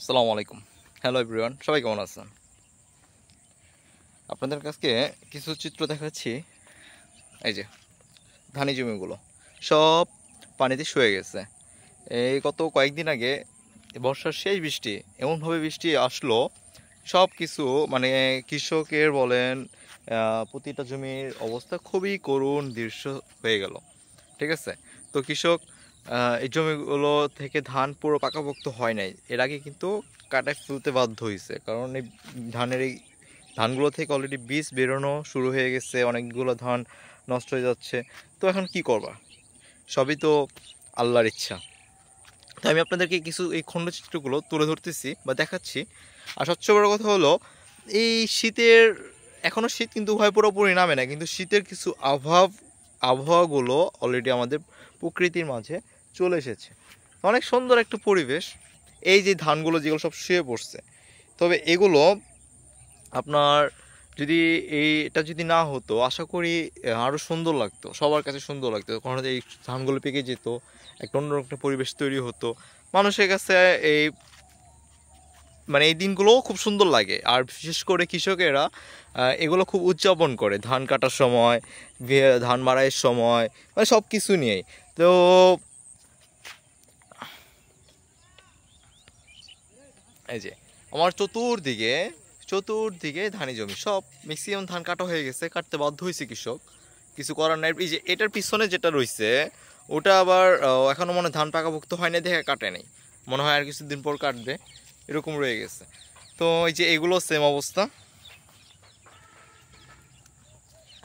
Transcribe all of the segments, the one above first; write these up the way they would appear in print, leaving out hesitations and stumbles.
আসসালামু আলাইকুম। Hello everyone, সবাই কেমন আছেন? আপনাদের কাছে কিছু চিত্র দেখাচ্ছি। এই যে ধানি জমিগুলো সব পানিতে শুয়ে গেছে। এই গত কয়েকদিন আগে বর্ষার শেষ বৃষ্টি এমনভাবে বৃষ্টি আসলো, সব কিছু মানে কৃষকের বলেন প্রতিটা জমির অবস্থা খুবই করুণ দৃশ্য হয়ে গেল। ঠিক আছে, তো কৃষক এই জমিগুলো থেকে ধান পুরো পাকাপোক্ত হয় নাই, এর আগে কিন্তু কাটায় ফেলতে বাধ্য হয়েছে, কারণ এই ধানগুলো থেকে অলরেডি বীজ বেরোনো শুরু হয়ে গেছে, অনেকগুলো ধান নষ্ট হয়ে যাচ্ছে। তো এখন কি করবা, সবই তো আল্লাহর ইচ্ছা। তো আমি আপনাদেরকে কিছু এই খণ্ডচিত্রগুলো তুলে ধরতেছি বা দেখাচ্ছি। আর সবচেয়ে বড় কথা হলো, এই শীতের এখনও শীত কিন্তু পুরোপুরি নামে না, কিন্তু শীতের কিছু আবহাওয়াগুলো অলরেডি আমাদের প্রকৃতির মাঝে চলে এসেছে। অনেক সুন্দর একটা পরিবেশ। এই যে ধানগুলো যেগুলো সব শুয়ে পড়ছে, তবে এগুলো আপনার যদি এটা যদি না হতো, আশা করি আরও সুন্দর লাগতো, সবার কাছে সুন্দর লাগতো, কারণ এই ধানগুলো পেকে যেত, একটা অন্যরকম একটা পরিবেশ তৈরি হতো মানুষের কাছে। এই মানে এই দিনগুলোও খুব সুন্দর লাগে। আর বিশেষ করে কৃষকেরা এগুলো খুব উদযাপন করে, ধান কাটার সময়, ধান মাড়াইয়ের সময়, মানে সব কিছু নিয়েই। তো এই যে আমার চতুর্দিকে ধানি জমি, সব ম্যাক্সিমাম ধান কাটা হয়ে গেছে, কাটতে বাধ্য হয়েছে কৃষক, কিছু করার নাই। এই যে এটার পিছনে যেটা রয়েছে ওটা আবার এখনো মনে ধান পাকাপোক্ত হয় না দেখে কাটে নাই, মনে হয় আর কিছুদিন পর কাটবে, এরকম রয়ে গেছে। তো এই যে এগুলো সেম অবস্থা।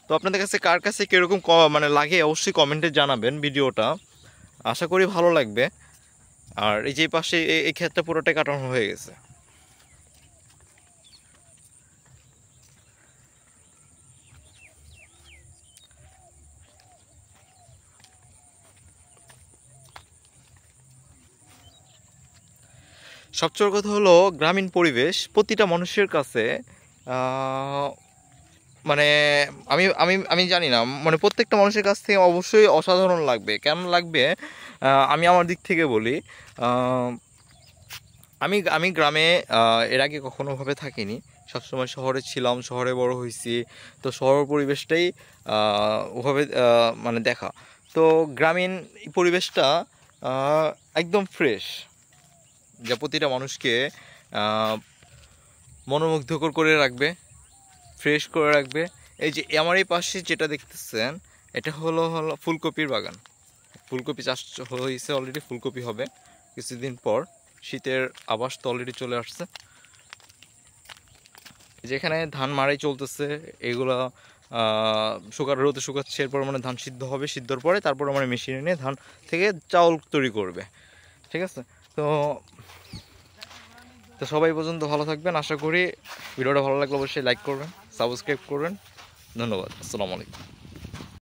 তো আপনাদের কাছে কার কাছে কীরকম মানে লাগে অবশ্যই কমেন্টে জানাবেন ভিডিওটা, আশা করি ভালো লাগবে। আর এই যে পাশে এই ক্ষেতটা পুরোটাই কাটানো হয়ে গেছে। সবচেয়ে বড় কথা হলো, গ্রামীণ পরিবেশ প্রতিটা মানুষের কাছে মানে আমি আমি আমি জানি না, মানে প্রত্যেকটা মানুষের কাছ থেকে অবশ্যই অসাধারণ লাগবে। কেমন লাগবে আমি আমার দিক থেকে বলি। আমি আমি গ্রামে এর আগে কখনোভাবে থাকিনি, সবসময় শহরে ছিলাম, শহরে বড় হয়েছি। তো শহর পরিবেশটাই ওভাবে মানে দেখা। তো গ্রামীণ পরিবেশটা একদম ফ্রেশ, যা প্রতিটা মানুষকে মনোমুগ্ধকর করে রাখবে, ফ্রেশ করে রাখবে। এই যে আমার এই পাশে যেটা দেখতেছেন, এটা হলো ফুলকপির বাগান। ফুলকপি চাষ হয়েছে অলরেডি, ফুলকপি হবে কিছুদিন পর। শীতের আভাস তো অলরেডি চলে আসছে। যেখানে ধান মাড়াই চলতেছে, এগুলা রোদে শুকাচ্ছে, এরপর মানে ধান সিদ্ধ হবে, সিদ্ধর পরে তারপর মানে মেশিনে নিয়ে ধান থেকে চাউল তৈরি করবে। ঠিক আছে, তো তো সবাই পর্যন্ত ভালো থাকবেন। আশা করি ভিডিওটা ভালো লাগলে অবশ্যই লাইক করবেন, সাবস্ক্রাইব করবেন। ধন্যবাদ। আসসালামু আলাইকুম।